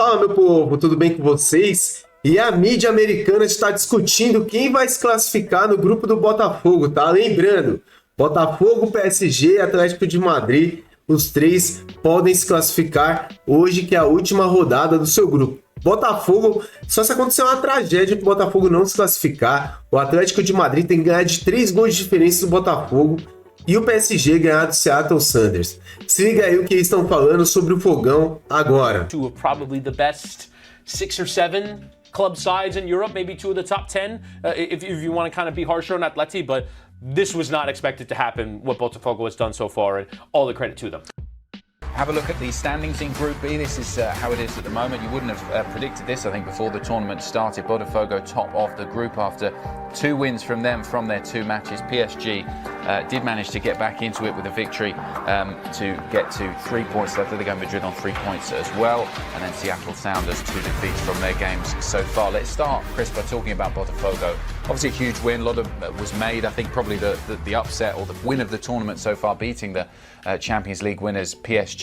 Fala, meu povo, tudo bem com vocês? E a mídia americana está discutindo quem vai se classificar no grupo do Botafogo, tá? Lembrando, Botafogo, PSG e Atlético de Madrid, os três podem se classificar hoje, que é a última rodada do seu grupo. Botafogo, só se acontecer uma tragédia para o Botafogo não se classificar, o Atlético de Madrid tem que ganhar de 3 gols de diferença do Botafogo e o PSG ganhar do Seattle Sounders. Se liga aí o que eles estão falando sobre o Fogão agora. Two of probably the best 6 or 7 club sides in Europe, maybe 2 of the top 10, if you want to kind of be harsher on Atleti, but this was not expected to happen, what Botafogo has done so far, and all the credit to them. Have a look at the standings in Group B. This is how it is at the moment. You wouldn't have predicted this, I think, before the tournament started. Botafogo top of the group after 2 wins from them from their 2 matches. PSG did manage to get back into it with a victory to get to 3 points. Atletico Madrid on 3 points as well. And then Seattle Sounders 2 defeats from their games so far. Let's start, Chris, by talking about Botafogo. Obviously a huge win. A lot of was made. I think probably the upset or the win of the tournament so far, beating the Champions League winners PSG.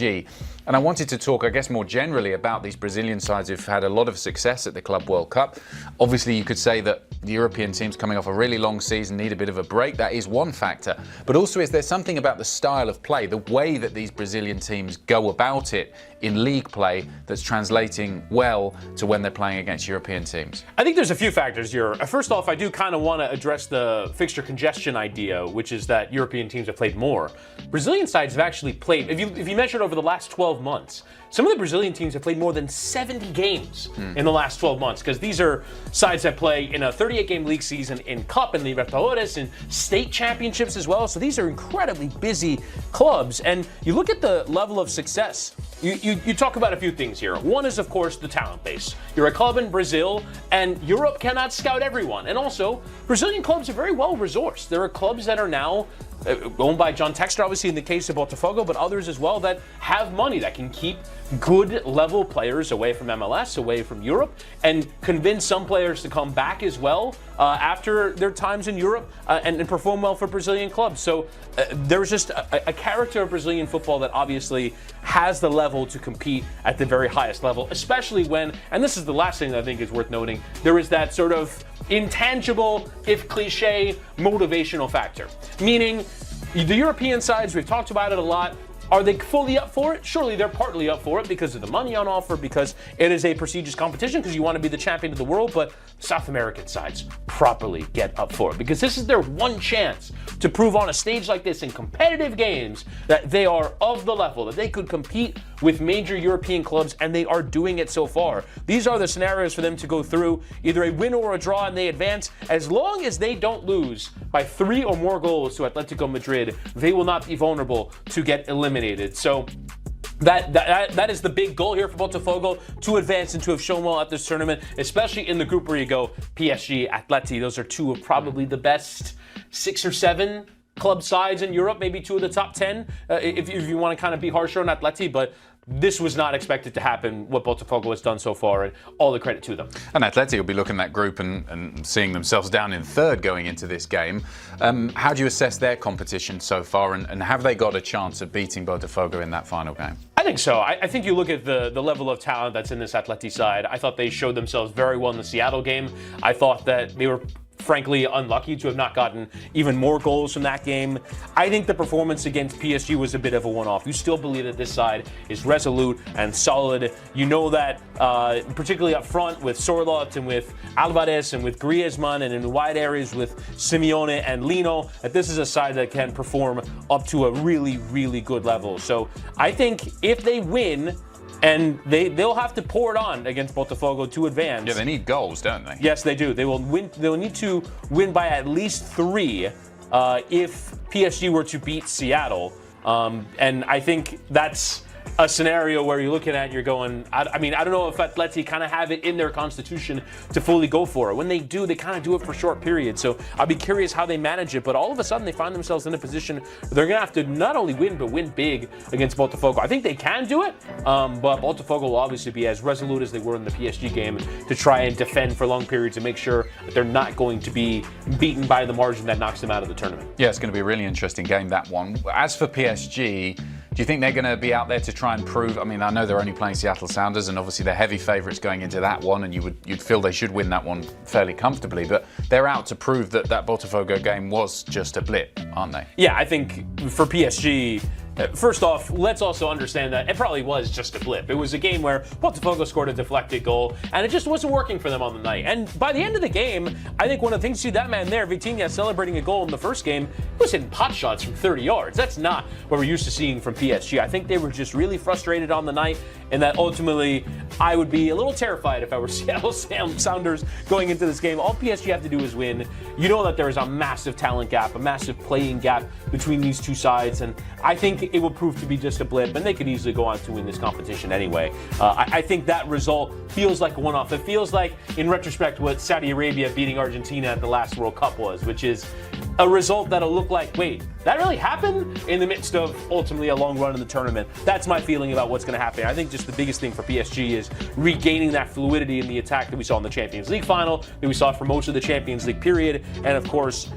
And I wanted to talk, I guess, more generally about these Brazilian sides who've had a lot of success at the Club World Cup. Obviously, you could say that the European teams coming off a really long season need a bit of a break. That is one factor. But also, is there something about the style of play, the way that these Brazilian teams go about it in league play that's translating well to when they're playing against European teams? I think there's a few factors here. First off, I do kind of want to address the fixture congestion idea, which is that European teams have played more. Brazilian sides have actually played, if you measured over the last 12 months, some of the Brazilian teams have played more than 70 games in the last 12 months, because these are sides that play in a 38-game league season in Cup and Libertadores and state championships as well. So these are incredibly busy clubs. And you look at the level of success. You talk about a few things here. One is, of course, the talent base. You're a club in Brazil, and Europe cannot scout everyone. And also, Brazilian clubs are very well resourced. There are clubs that are now owned by John Textor, obviously in the case of Botafogo, but others as well that have money that can keep good level players away from MLS, away from Europe, and convince some players to come back as well after their times in Europe and perform well for Brazilian clubs. So there's just a character of Brazilian football that obviously has the level to compete at the very highest level, especially when, and this is the last thing that I think is worth noting, there is that sort of intangible, if cliche, motivational factor. Meaning, the European sides, we've talked about it a lot, are they fully up for it? Surely they're partly up for it because of the money on offer, because it is a prestigious competition, because you want to be the champion of the world, but South American sides properly get up for it, because this is their one chance to prove on a stage like this in competitive games that they are of the level, that they could compete with major European clubs, and they are doing it so far. These are the scenarios for them to go through, either a win or a draw, and they advance. As long as they don't lose by 3 or more goals to Atletico Madrid, they will not be vulnerable to get eliminated. So that is the big goal here for Botafogo, to advance and to have shown well at this tournament, especially in the group where you go PSG, Atleti. Those are 2 of probably the best 6 or 7 club sides in Europe, maybe 2 of the top 10, if you want to kind of be harsher on Atleti, but this was not expected to happen, what Botafogo has done so far, and all the credit to them. And Atleti will be looking at that group and seeing themselves down in 3rd going into this game. How do you assess their competition so far, and have they got a chance of beating Botafogo in that final game? I think so. I think you look at the level of talent that's in this Atleti side. I thought they showed themselves very well in the Seattle game. I thought that they were frankly unlucky to have not gotten even more goals from that game. I think the performance against PSG was a bit of a one-off. You still believe that this side is resolute and solid. You know that, particularly up front with Sorloth and with Alvarez and with Griezmann, and in wide areas with Simeone and Lino, that this is a side that can perform up to a really, really good level. So I think if they win, and they'll have to pour it on against Botafogo to advance. Yeah, they need goals, don't they? Yes, they do. They will win. They'll need to win by at least 3 if PSG were to beat Seattle. And I think that's a scenario where you're looking at, you're going, I mean, I don't know if Atleti kind of have it in their constitution to fully go for it. When they do, they kind of do it for short periods. So I'll be curious how they manage it. But all of a sudden, they find themselves in a position where they're going to have to not only win, but win big against Botafogo. I think they can do it, but Botafogo will obviously be as resolute as they were in the PSG game to try and defend for long periods and make sure that they're not going to be beaten by the margin that knocks them out of the tournament. Yeah, it's going to be a really interesting game, that one. As for PSG, Do you think they're going to be out there to try and prove? I mean, I know they're only playing Seattle Sounders, and obviously they're heavy favourites going into that one, and you'd feel they should win that one fairly comfortably. But they're out to prove that Botafogo game was just a blip, aren't they? Yeah, I think for PSG. First off, let's also understand that it probably was just a blip. It was a game where Botafogo scored a deflected goal, and it just wasn't working for them on the night. And by the end of the game, I think one of the things you see that man there, Vitinha, celebrating a goal in the first game, was hitting pot shots from 30 yards. That's not what we're used to seeing from PSG. I think they were just really frustrated on the night, and that ultimately I would be a little terrified if I were Seattle Sounders going into this game. All PSG have to do is win. You know that there is a massive talent gap, a massive playing gap between these two sides, and I think it will prove to be just a blip, and they could easily go on to win this competition anyway. I think that result feels like a one-off. It feels like, in retrospect, what Saudi Arabia beating Argentina at the last World Cup was, which is a result that'll look like, wait, that really happened in the midst of ultimately a long run in the tournament. That's my feeling about what's going to happen. I think just the biggest thing for PSG is regaining that fluidity in the attack that we saw in the Champions League final, that we saw for most of the Champions League period, and of course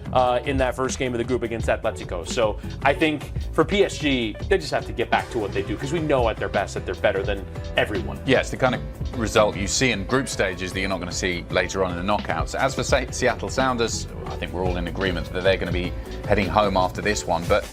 in that first game of the group against Atletico. So I think for PSG, they just have to get back to what they do, because we know at their best that they're better than everyone. Yeah, it's the kind of result you see in group stages that you're not going to see later on in the knockouts. As for Seattle Sounders, I think we're all in agreement that they're going to be heading home after this one. But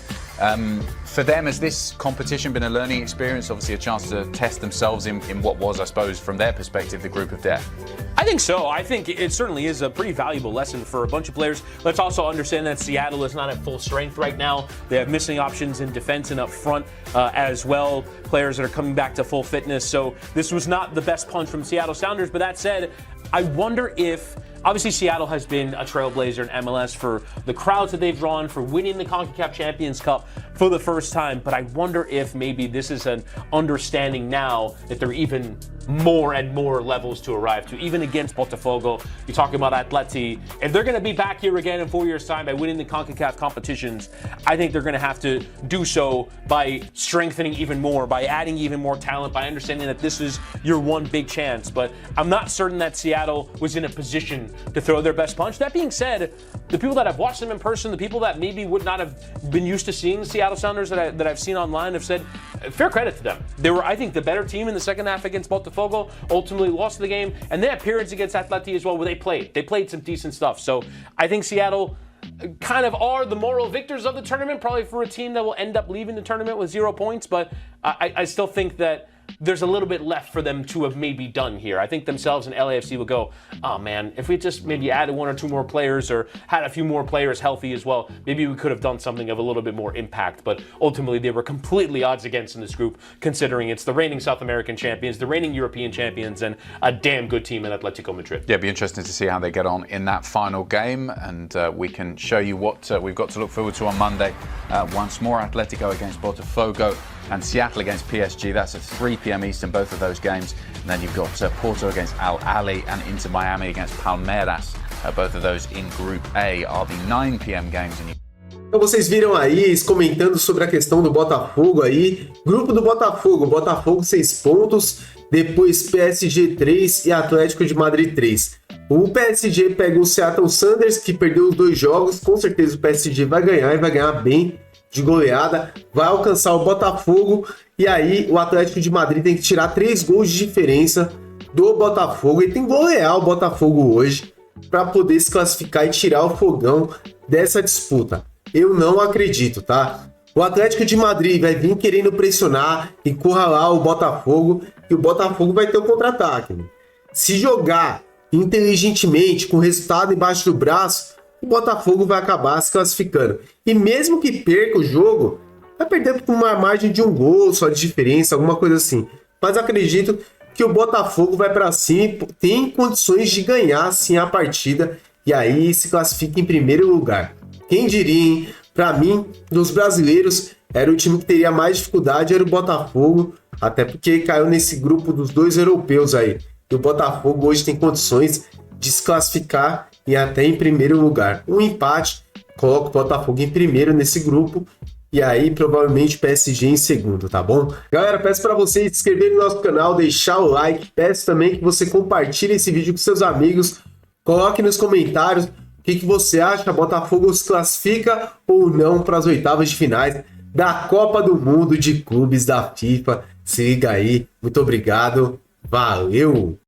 for them, has this competition been a learning experience? Obviously a chance to test themselves in what was, I suppose, from their perspective, the group of death. I think so. I think it certainly is a pretty valuable lesson for a bunch of players. Let's also understand that Seattle is not at full strength right now. They have missing options in defense and up front as well, players that are coming back to full fitness. So this was not the best punch from Seattle Sounders. But that said, I wonder if, obviously Seattle has been a trailblazer in MLS for the crowds that they've drawn, for winning the CONCACAF Champions Cup for the first time. But I wonder if maybe this is an understanding now that there are even more and more levels to arrive to, even against Botafogo. You're talking about Atleti. If they're going to be back here again in 4 years' time by winning the CONCACAF competitions, I think they're going to have to do so by strengthening even more, by adding even more talent, by understanding that this is your one big chance. But I'm not certain that Seattle was in a position to throw their best punch. That being said, the people that have watched them in person, the people that maybe would not have been used to seeing the Seattle Sounders that I've seen online have said, fair credit to them. They were, I think, the better team in the second half against Botafogo, ultimately lost the game, and their appearance against Atleti as well, where they played some decent stuff. So I think Seattle kind of are the moral victors of the tournament, probably for a team that will end up leaving the tournament with 0 points, but I still think that there's a little bit left for them to have maybe done here. I think themselves and LAFC will go, oh man, if we just maybe added 1 or 2 more players or had a few more players healthy as well, maybe we could have done something of a little bit more impact. But ultimately, they were completely odds against in this group, considering it's the reigning South American champions, the reigning European champions, and a damn good team in Atletico Madrid. Yeah, it'll be interesting to see how they get on in that final game, and we can show you what we've got to look forward to on Monday. Once more, Atletico against Botafogo and Seattle against PSG. That's at 3 p.m. Eastern, both of those games. And then you've got Porto against Al Ahly and Inter Miami against Palmeiras. Both of those in Group A are the 9 p.m. games. Então vocês viram aí, eles comentando sobre a questão do Botafogo aí. Grupo do Botafogo, Botafogo 6 pontos, depois PSG 3 e Atlético de Madrid 3. O PSG pega o Seattle Sounders, que perdeu os 2 jogos, com certeza o PSG vai ganhar e vai ganhar bem de goleada, vai alcançar o Botafogo, e aí o Atlético de Madrid tem que tirar 3 gols de diferença do Botafogo, e tem que golear o Botafogo hoje para poder se classificar e tirar o fogão dessa disputa. Eu não acredito, tá? O Atlético de Madrid vai vir querendo pressionar, encurralar o Botafogo, e o Botafogo vai ter o contra-ataque. Se jogar inteligentemente, com o resultado embaixo do braço, o Botafogo vai acabar se classificando. E mesmo que perca o jogo, vai perder por uma margem de 1 gol só de diferença, alguma coisa assim. Mas acredito que o Botafogo vai para cima, tem condições de ganhar sim a partida, e aí se classifica em primeiro lugar. Quem diria, hein? Para mim, dos brasileiros, era o time que teria mais dificuldade, era o Botafogo, até porque caiu nesse grupo dos 2 europeus aí. E o Botafogo hoje tem condições de se classificar e até em primeiro lugar. Um empate coloca o Botafogo em primeiro nesse grupo, e aí provavelmente o PSG em segundo, tá bom? Galera, peço para vocês se inscreverem no nosso canal, deixar o like, peço também que você compartilhe esse vídeo com seus amigos, coloque nos comentários o que você acha, Botafogo se classifica ou não para as oitavas de finais da Copa do Mundo de Clubes da FIFA. Se liga aí. Muito obrigado. Valeu!